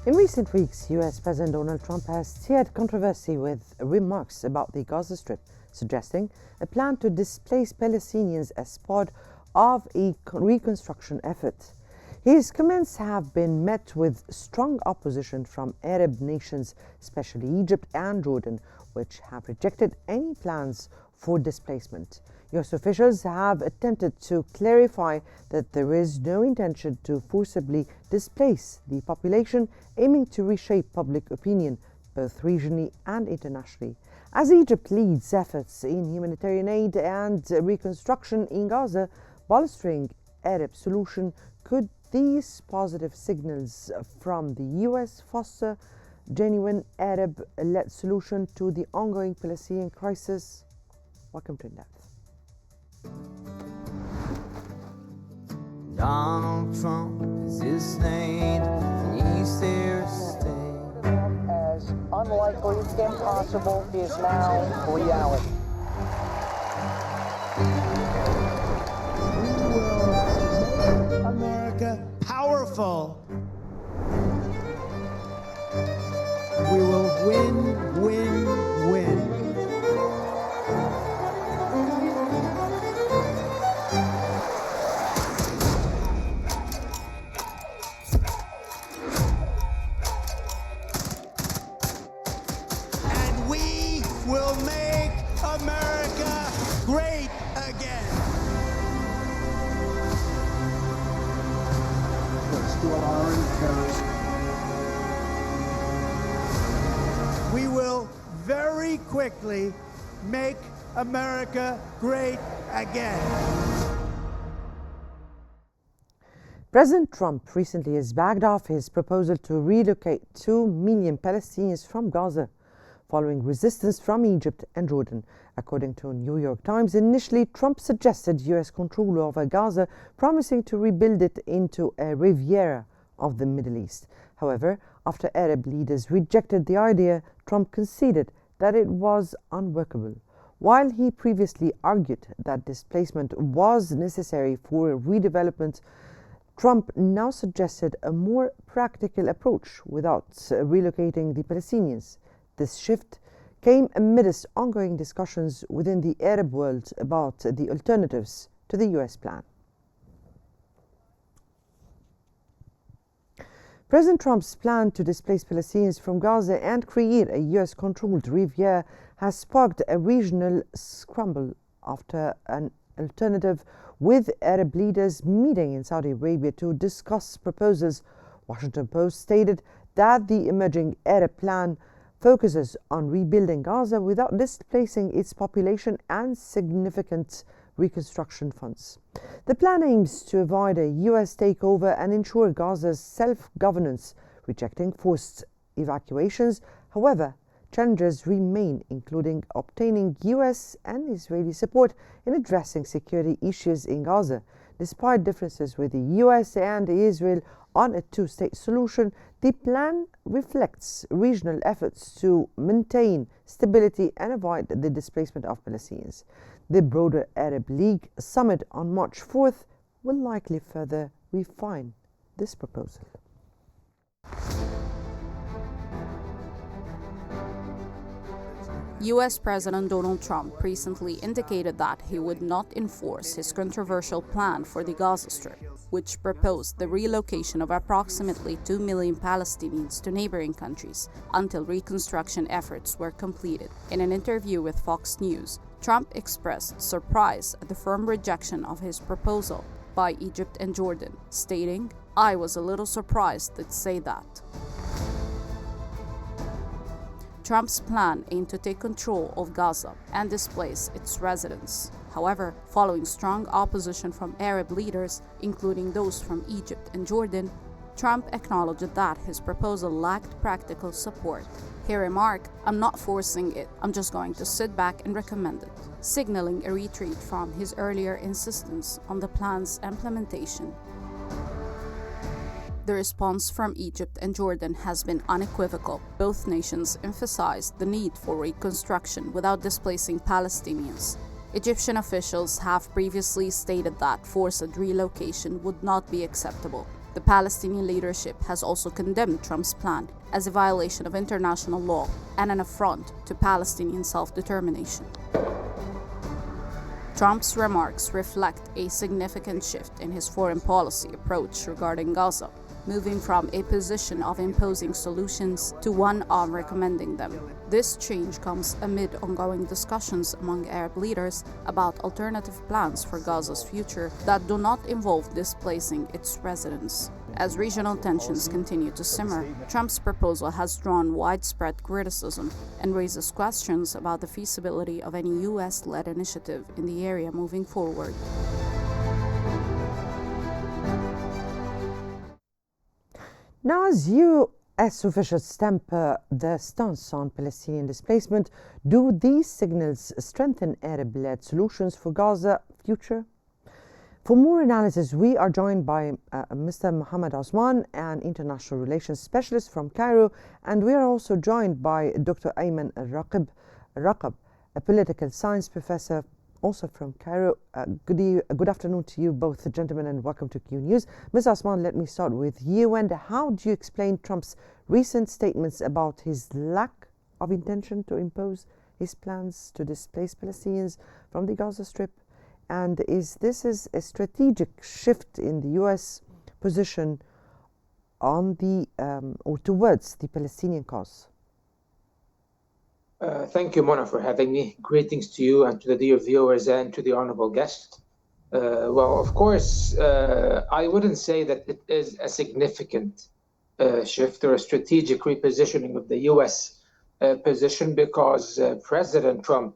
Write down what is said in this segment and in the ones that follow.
In recent weeks, US President Donald Trump has stirred controversy with remarks about the Gaza Strip, suggesting a plan to displace Palestinians as part of a reconstruction effort. His comments have been met with strong opposition from Arab nations, especially Egypt and Jordan, which have rejected any plans for displacement. US officials have attempted to clarify that there is no intention to forcibly displace the population, aiming to reshape public opinion, both regionally and internationally. As Egypt leads efforts in humanitarian aid and reconstruction in Gaza, bolstering Arab solution, could these positive signals from the US foster genuine Arab-led solution to the ongoing Palestinian crisis? Welcome to In Depth. Donald Trump is his name, and he's there to stay. As unlikely, impossible is now reality. America powerful. We will win, win, win. And we will make America great again. Let's do our terrorists. We will very quickly make America great again. President Trump recently has backed off his proposal to relocate 2 million Palestinians from Gaza, following resistance from Egypt and Jordan. According to New York Times, initially Trump suggested US control over Gaza, promising to rebuild it into a Riviera of the Middle East. However, after Arab leaders rejected the idea, Trump conceded that it was unworkable. While he previously argued that displacement was necessary for redevelopment, Trump now suggested a more practical approach without relocating the Palestinians. This shift came amidst ongoing discussions within the Arab world about the alternatives to the US plan. President Trump's plan to displace Palestinians from Gaza and create a US-controlled Riviera has sparked a regional scramble after an alternative with Arab leaders meeting in Saudi Arabia to discuss proposals. Washington Post stated that the emerging Arab plan focuses on rebuilding Gaza without displacing its population and significant reconstruction funds. The plan aims to avoid a US takeover and ensure Gaza's self-governance, rejecting forced evacuations. However, challenges remain, including obtaining US and Israeli support in addressing security issues in Gaza. Despite differences with the US and Israel on a two-state solution, the plan reflects regional efforts to maintain stability and avoid the displacement of Palestinians. The broader Arab League summit on March 4th will likely further refine this proposal. US President Donald Trump recently indicated that he would not enforce his controversial plan for the Gaza Strip, which proposed the relocation of approximately 2 million Palestinians to neighboring countries until reconstruction efforts were completed. In an interview with Fox News, Trump expressed surprise at the firm rejection of his proposal by Egypt and Jordan, stating, "I was a little surprised they'd say that." Trump's plan aimed to take control of Gaza and displace its residents. However, following strong opposition from Arab leaders, including those from Egypt and Jordan, Trump acknowledged that his proposal lacked practical support. He remarked, "I'm not forcing it, I'm just going to sit back and recommend it," signaling a retreat from his earlier insistence on the plan's implementation. The response from Egypt and Jordan has been unequivocal. Both nations emphasized the need for reconstruction without displacing Palestinians. Egyptian officials have previously stated that forced relocation would not be acceptable. The Palestinian leadership has also condemned Trump's plan as a violation of international law and an affront to Palestinian self-determination. Trump's remarks reflect a significant shift in his foreign policy approach regarding Gaza, moving from a position of imposing solutions to one of recommending them. This change comes amid ongoing discussions among Arab leaders about alternative plans for Gaza's future that do not involve displacing its residents. As regional tensions continue to simmer, Trump's proposal has drawn widespread criticism and raises questions about the feasibility of any US-led initiative in the area moving forward. Now, as U.S. officials temper their stance on Palestinian displacement, do these signals strengthen Arab-led solutions for Gaza future? For more analysis, we are joined by Mr. Mohammed Osman, an international relations specialist from Cairo, and we are also joined by Dr. Ayman Raqab, a political science professor also from Cairo. Good afternoon to you both, gentlemen, and welcome to Qnews. Ms. Osman, let me start with you. And how do you explain Trump's recent statements about his lack of intention to impose his plans to displace Palestinians from the Gaza Strip? And is this a strategic shift in the U.S. position on the or towards the Palestinian cause? Thank you, Mona, for having me. Greetings to you and to the dear viewers and to the honorable guest. Well, of course, I wouldn't say that it is a significant shift or a strategic repositioning of the U.S. Position, because President Trump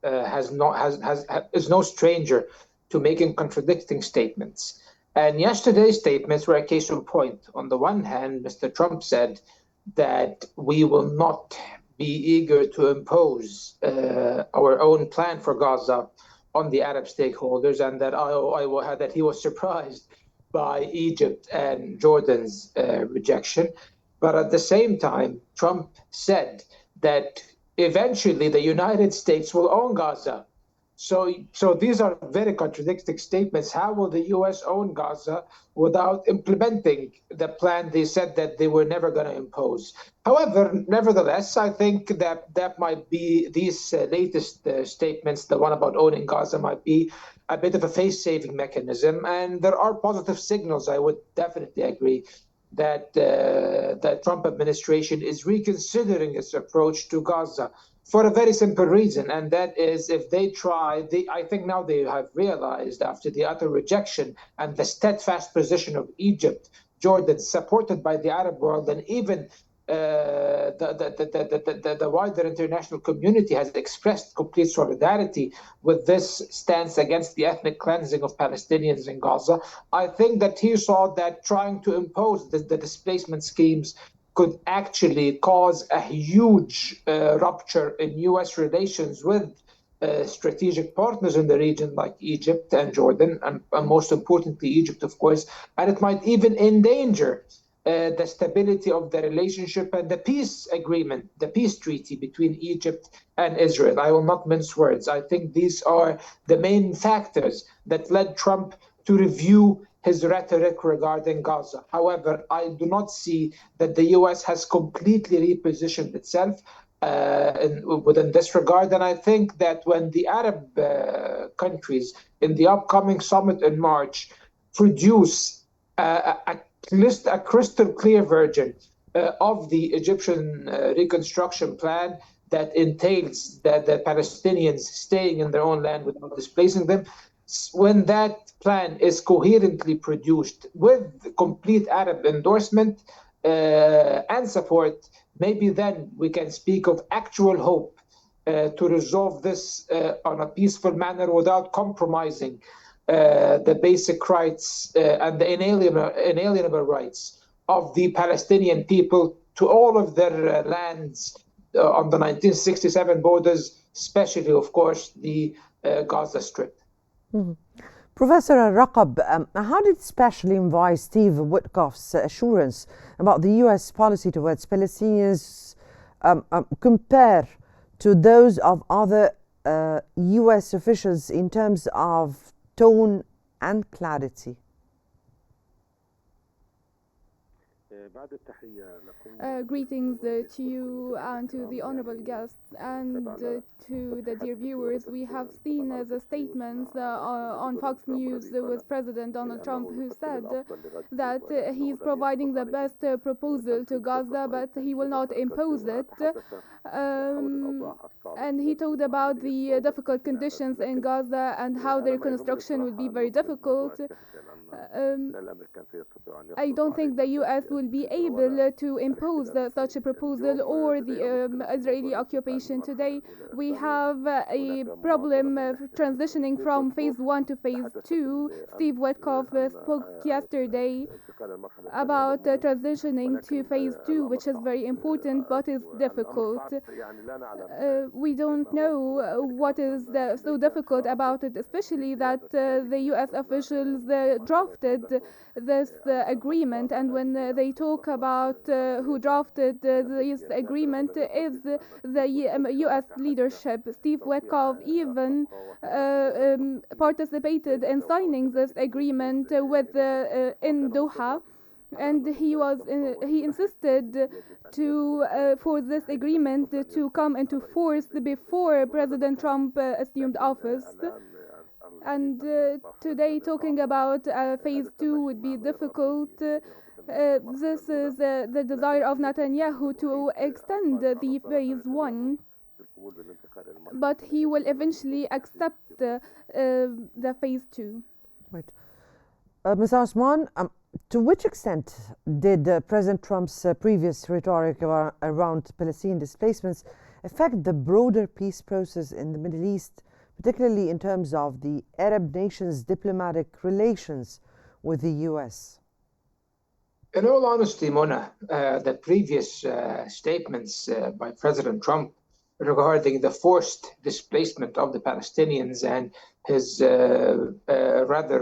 is no stranger to making contradicting statements. And yesterday's statements were a case in point. On the one hand, Mr. Trump said that we will not be eager to impose our own plan for Gaza on the Arab stakeholders, and that he was surprised by Egypt and Jordan's rejection. But at the same time, Trump said that eventually the United States will own Gaza. So these are very contradicting statements. How will the U.S. own Gaza without implementing the plan they said that they were never going to impose? However, nevertheless, I think that might be these latest statements, the one about owning Gaza, might be a bit of a face-saving mechanism. And there are positive signals, I would definitely agree, that the Trump administration is reconsidering its approach to Gaza, for a very simple reason, and that is if they try, I think now they have realized after the utter rejection and the steadfast position of Egypt, Jordan, supported by the Arab world, and even the wider international community has expressed complete solidarity with this stance against the ethnic cleansing of Palestinians in Gaza. I think that he saw that trying to impose the displacement schemes could actually cause a huge rupture in U.S. relations with strategic partners in the region like Egypt and Jordan, and most importantly, Egypt, of course. And it might even endanger the stability of the relationship and the peace agreement, the peace treaty between Egypt and Israel. I will not mince words. I think these are the main factors that led Trump to review his rhetoric regarding Gaza. However, I do not see that the U.S. has completely repositioned itself within this regard. And I think that when the Arab countries in the upcoming summit in March produce a crystal clear version of the Egyptian reconstruction plan that entails the Palestinians staying in their own land without displacing them, when that plan is coherently produced with complete Arab endorsement and support, maybe then we can speak of actual hope to resolve this on a peaceful manner without compromising the basic rights and the inalienable rights of the Palestinian people to all of their lands on the 1967 borders, especially, of course, the Gaza Strip. Mm-hmm. Professor Raqab, how did Special Envoy Steve Witkoff's assurance about the U.S. policy towards Palestinians compare to those of other U.S. officials in terms of tone and clarity? Greetings to you and to the honorable guests and to the dear viewers. We have seen the statements on Fox News with President Donald Trump, who said that he's providing the best proposal to Gaza, but he will not impose it. And he talked about the difficult conditions in Gaza and how the reconstruction will be very difficult. I don't think the U.S. will be able to impose such a proposal or the Israeli occupation today. We have a problem transitioning from phase 1 to phase 2. Steve Witkoff spoke yesterday about transitioning to phase 2, which is very important but is difficult. We don't know what is so difficult about it, especially that the U.S. officials drafted this agreement, and when they talk about who drafted this agreement is the U.S. leadership. Steve Witkoff even participated in signing this agreement with in Doha, and he insisted for this agreement to come into force before President Trump assumed office. And today talking about phase 2 would be difficult. This is the desire of Netanyahu to extend the phase 1, but he will eventually accept the phase 2. Right. Ms. Osman, to which extent did President Trump's previous rhetoric around Palestinian displacements affect the broader peace process in the Middle East, particularly in terms of the Arab nations' diplomatic relations with the U.S.? In all honesty, Mona, the previous statements by President Trump regarding the forced displacement of the Palestinians and his rather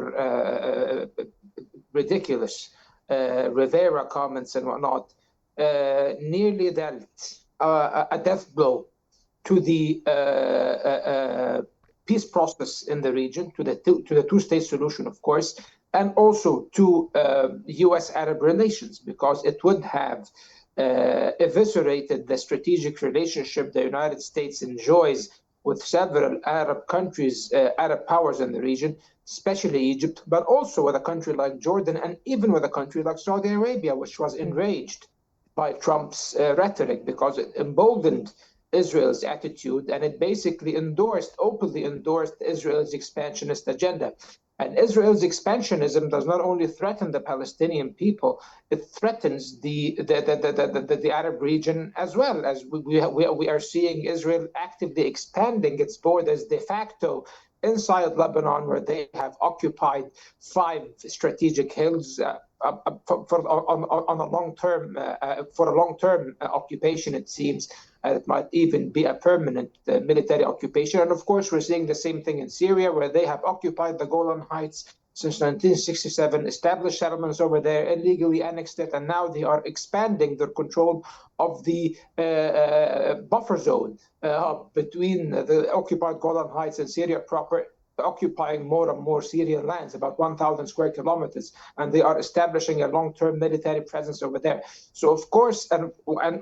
ridiculous Rivera comments and whatnot nearly dealt a death blow to the peace process in the region, to the two-state solution, of course, and also to U.S.-Arab relations, because it would have eviscerated the strategic relationship the United States enjoys with several Arab countries, Arab powers in the region, especially Egypt, but also with a country like Jordan and even with a country like Saudi Arabia, which was enraged by Trump's rhetoric because it emboldened Israel's attitude, and it basically openly endorsed Israel's expansionist agenda. And Israel's expansionism does not only threaten the Palestinian people, it threatens the Arab region as well, as we are seeing Israel actively expanding its borders de facto inside Lebanon, where they have occupied 5 strategic hills for a long-term occupation, it seems. It might even be a permanent military occupation. And of course, we're seeing the same thing in Syria, where they have occupied the Golan Heights since 1967, established settlements over there, illegally annexed it, and now they are expanding their control of the buffer zone between the occupied Golan Heights and Syria proper, occupying more and more Syrian lands, about 1,000 square kilometers, and they are establishing a long-term military presence over there. So, of course, and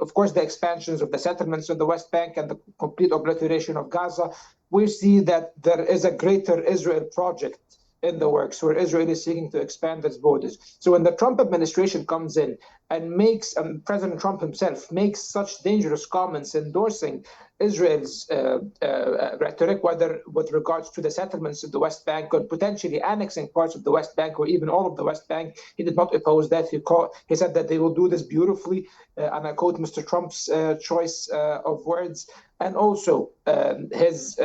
of course, the expansions of the settlements in the West Bank and the complete obliteration of Gaza, we see that there is a greater Israel project in the works, where Israel is seeking to expand its borders. So when the Trump administration comes in and President Trump himself makes such dangerous comments endorsing Israel's rhetoric, whether with regards to the settlements in the West Bank or potentially annexing parts of the West Bank or even all of the West Bank, he did not oppose that. He said that they will do this beautifully, and I quote Mr. Trump's choice of words, and also his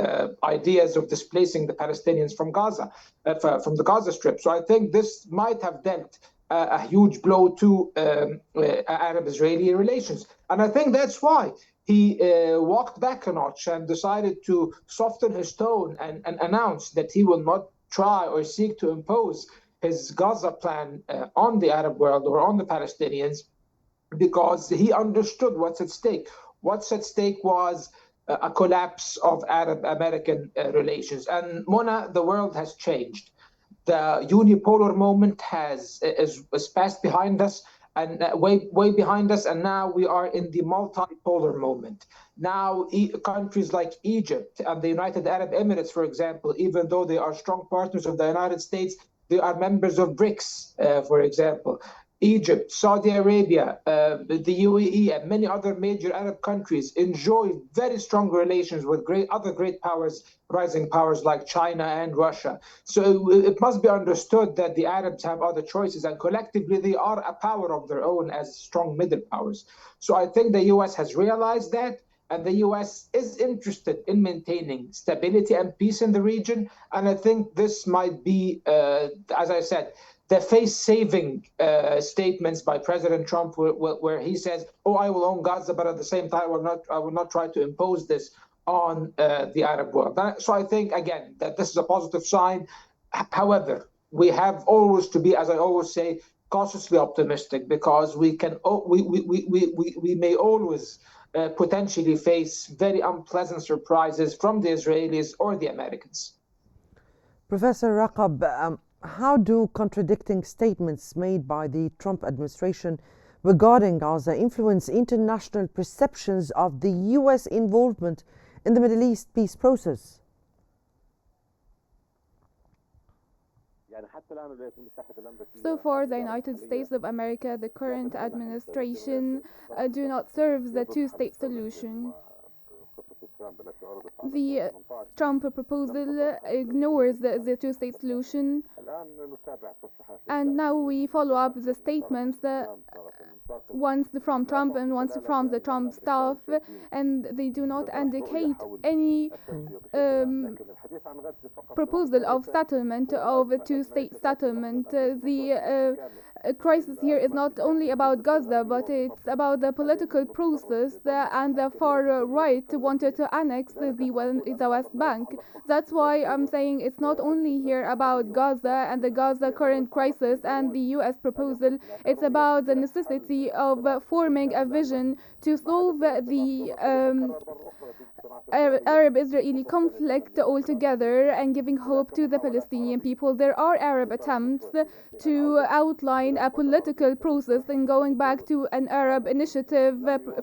ideas of displacing the Palestinians from Gaza, from the Gaza Strip. So I think this might have dealt a huge blow to Arab-Israeli relations. And I think that's why he walked back a notch and decided to soften his tone and announce that he will not try or seek to impose his Gaza plan on the Arab world or on the Palestinians, because he understood what's at stake. What's at stake was a collapse of Arab-American relations. And Mona, the world has changed. The unipolar moment is passed behind us, and way behind us, and now we are in the multipolar moment. Now, countries like Egypt and the United Arab Emirates, for example, even though they are strong partners of the United States, they are members of BRICS, for example. Egypt, Saudi Arabia, the UAE, and many other major Arab countries enjoy very strong relations with other great powers, rising powers like China and Russia. So it must be understood that the Arabs have other choices, and collectively they are a power of their own as strong middle powers. So I think the US has realized that, and the US is interested in maintaining stability and peace in the region. And I think this might be, as I said, the face-saving statements by President Trump, where he says, "Oh, I will own Gaza, but at the same time, I will not try to impose this on the Arab world." So I think again that this is a positive sign. However, we have always to be, as I always say, cautiously optimistic, because we may always potentially face very unpleasant surprises from the Israelis or the Americans. Professor Raqab, how do contradicting statements made by the Trump administration regarding Gaza influence international perceptions of the US involvement in the Middle East peace process? So far, the United States of America, the current administration, do not serve the two-state solution. The Trump proposal ignores the two-state solution, and now we follow up the statements once from Trump and once from the Trump staff, and they do not indicate any proposal of settlement, of a two-state settlement. The crisis here is not only about Gaza, but it's about the political process, and the far right wanted to annex the West Bank. That's why I'm saying it's not only here about Gaza and the Gaza current crisis and the US proposal. It's about the necessity of forming a vision to solve the Arab-Israeli conflict altogether and giving hope to the Palestinian people. There are Arab attempts to outline a political process, and going back to an Arab initiative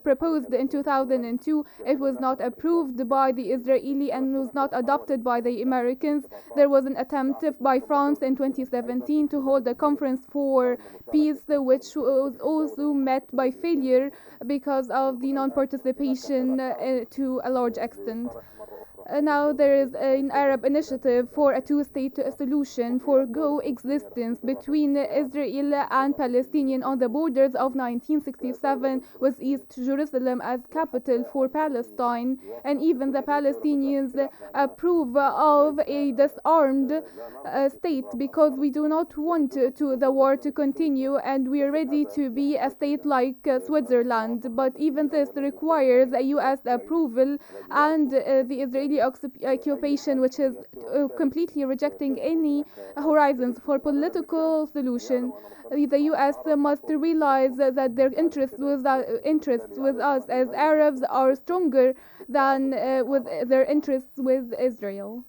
proposed in 2002, it was not approved by the Israeli and was not adopted by the Americans. There was an attempt by France in 2017 to hold a conference for peace, which was also met by failure because of the non-participation to a large extent. Now there is an Arab initiative for a two-state solution for coexistence between Israel and Palestinian on the borders of 1967, with East Jerusalem as capital for Palestine, and even the Palestinians approve of a disarmed state, because we do not want the war to continue, and we are ready to be a state like Switzerland. But even this requires a US approval, and the Israeli occupation, which is completely rejecting any horizons for political solution. The US must realize that their interests with us as Arabs are stronger than with their interests with Israel.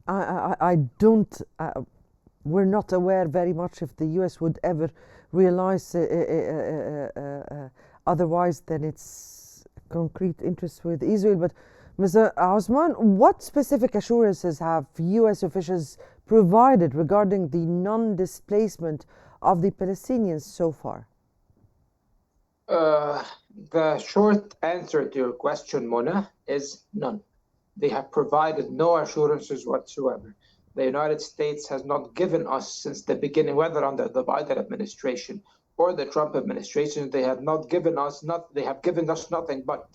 I don't. We're not aware very much if the US would ever realize otherwise than its concrete interests with Israel. But Mr. Osman, what specific assurances have US officials provided regarding the non-displacement of the Palestinians so far? The short answer to your question, Mona, is none. They have provided no assurances whatsoever. The United States has not given us since the beginning, whether under the Biden administration or the Trump administration, they have given us nothing but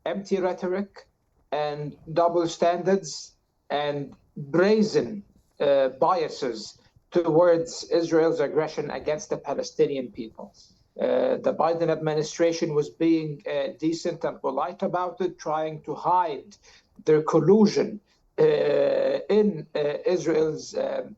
empty rhetoric and double standards and brazen biases towards Israel's aggression against the Palestinian people. The Biden administration was being decent and polite about it, trying to hide their collusion in Israel's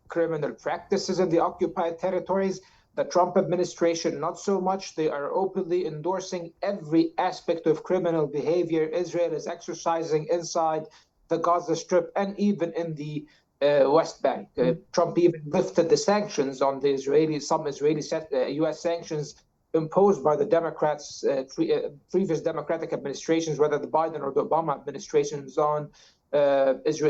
criminal practices in the occupied territories. The Trump administration, not so much. They are openly endorsing every aspect of criminal behavior Israel is exercising inside the Gaza Strip and even in the West Bank. Trump even lifted the sanctions on the some Israeli U.S. sanctions imposed by the Democrats, previous Democratic administrations, whether the Biden or the Obama administrations, on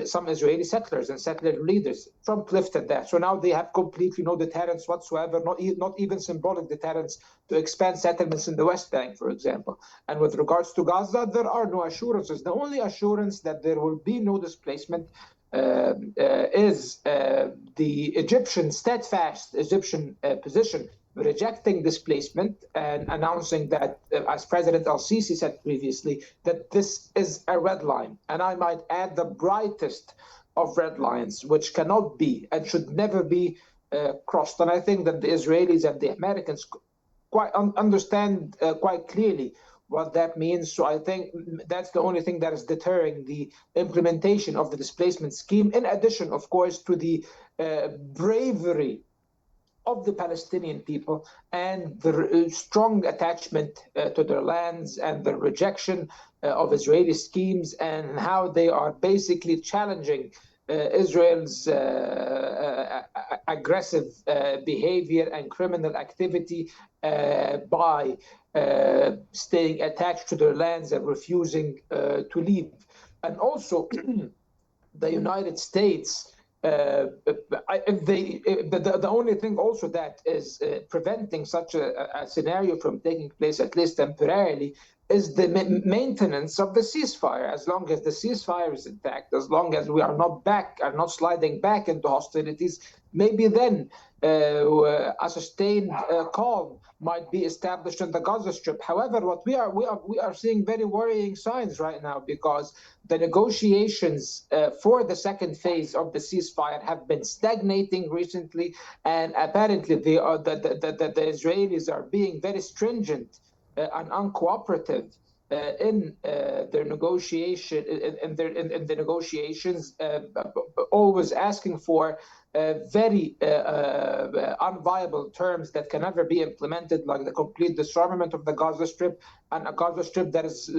some Israeli settlers and settler leaders. Trump lifted that. So now they have completely no deterrence whatsoever, not even symbolic deterrence to expand settlements in the West Bank, for example. And with regards to Gaza, there are no assurances. The only assurance that there will be no displacement is the steadfast Egyptian position rejecting displacement and announcing that, as President al-Sisi said previously, that this is a red line. And I might add the brightest of red lines, which cannot be and should never be crossed. And I think that the Israelis and the Americans quite understand quite clearly what that means. So I think that's the only thing that is deterring the implementation of the displacement scheme, in addition, of course, to the bravery of the Palestinian people and the strong attachment to their lands and the rejection of Israeli schemes, and how they are basically challenging Israel's aggressive behavior and criminal activity by staying attached to their lands and refusing to leave. And also, the United States, the only thing also that is preventing such a scenario from taking place, at least temporarily, is the maintenance of the ceasefire. As long as the ceasefire is intact, as long as we are not sliding back into hostilities, maybe then a sustained calm might be established in the Gaza Strip. However, what we are seeing very worrying signs right now, because the negotiations for the second phase of the ceasefire have been stagnating recently, and apparently the Israelis are being very stringent and uncooperative in their negotiation in the negotiations, always asking for very unviable terms that can never be implemented, like the complete disarmament of the Gaza Strip, and a Gaza Strip that is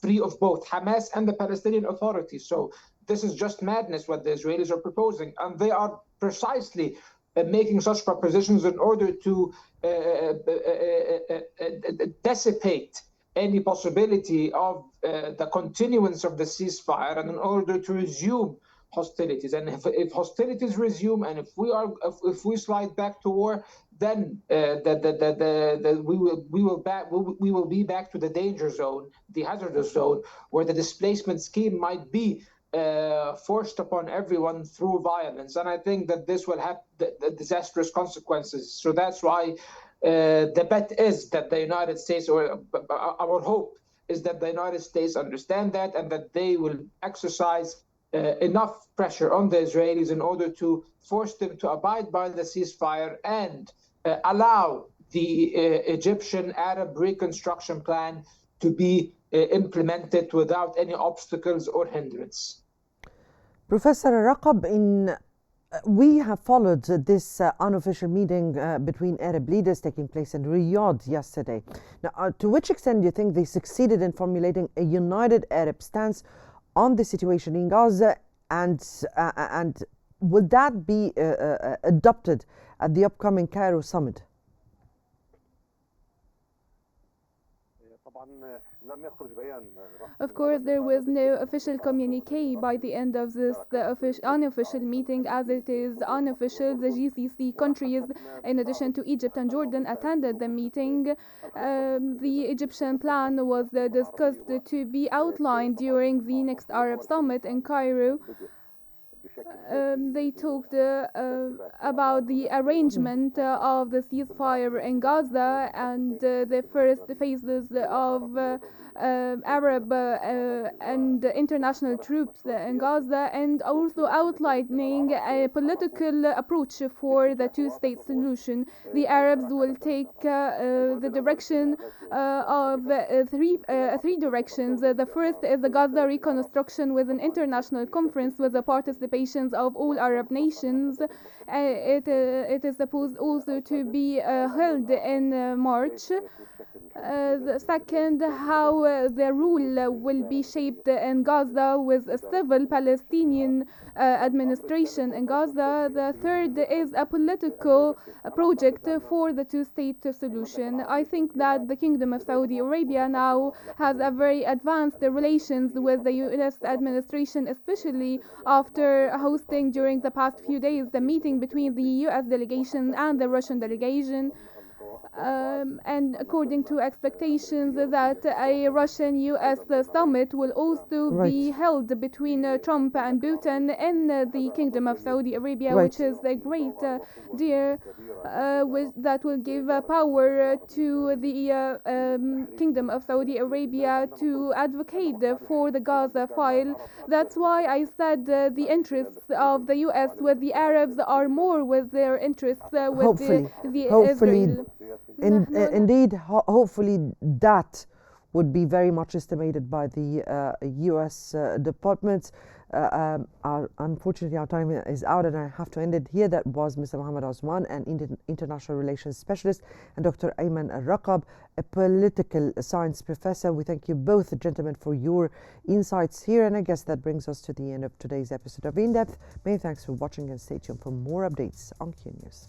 free of both Hamas and the Palestinian Authority. So this is just madness what the Israelis are proposing, and they are precisely making such propositions in order to dissipate any possibility of the continuance of the ceasefire, and in order to resume hostilities. And if hostilities resume, and if we slide back to war, then we will be back to the danger zone, the hazardous zone, where the displacement scheme might be forced upon everyone through violence. And I think that this will have the disastrous consequences. So that's why the bet is that the United States, or our hope is that the United States understand that, and that they will exercise enough pressure on the Israelis in order to force them to abide by the ceasefire and allow the Egyptian Arab reconstruction plan to be implemented without any obstacles or hindrance. Professor Raqab, we have followed this unofficial meeting between Arab leaders taking place in Riyadh yesterday. Now, to which extent do you think they succeeded in formulating a united Arab stance on the situation in Gaza, and would that be adopted at the upcoming Cairo summit? Of course, there was no official communique by the end of this unofficial meeting, as it is unofficial. The GCC countries, in addition to Egypt and Jordan, attended the meeting. The Egyptian plan was discussed to be outlined during the next Arab summit in Cairo. They talked about the arrangement of the ceasefire in Gaza and the first phases of Arab and international troops in Gaza, and also outlining a political approach for the two-state solution. The Arabs will take the direction of three directions. The first is the Gaza reconstruction with an international conference with the participation of all Arab nations. It is supposed also to be held in March. The second, how the rule will be shaped in Gaza with a civil Palestinian administration in Gaza. The third is a political project for the two-state solution. I think that the Kingdom of Saudi Arabia now has a very advanced relations with the U.S. administration, especially after hosting during the past few days the meeting between the U.S. delegation and the Russian delegation. And according to expectations that a Russian-US summit will also be held between Trump and Putin in the Kingdom of Saudi Arabia, which is a great deal that will give power to the Kingdom of Saudi Arabia to advocate for the Gaza file. That's why I said the interests of the US with the Arabs are more with their interests with Hopefully. Israel. Indeed, hopefully that would be very much estimated by the U.S. departments. Unfortunately, our time is out and I have to end it here. That was Mr. Mohammed Osman, an international relations specialist, and Dr. Ayman Al-Raqab, a political science professor. We thank you both, gentlemen, for your insights here. And I guess that brings us to the end of today's episode of In Depth. Many thanks for watching and stay tuned for more updates on Qnews.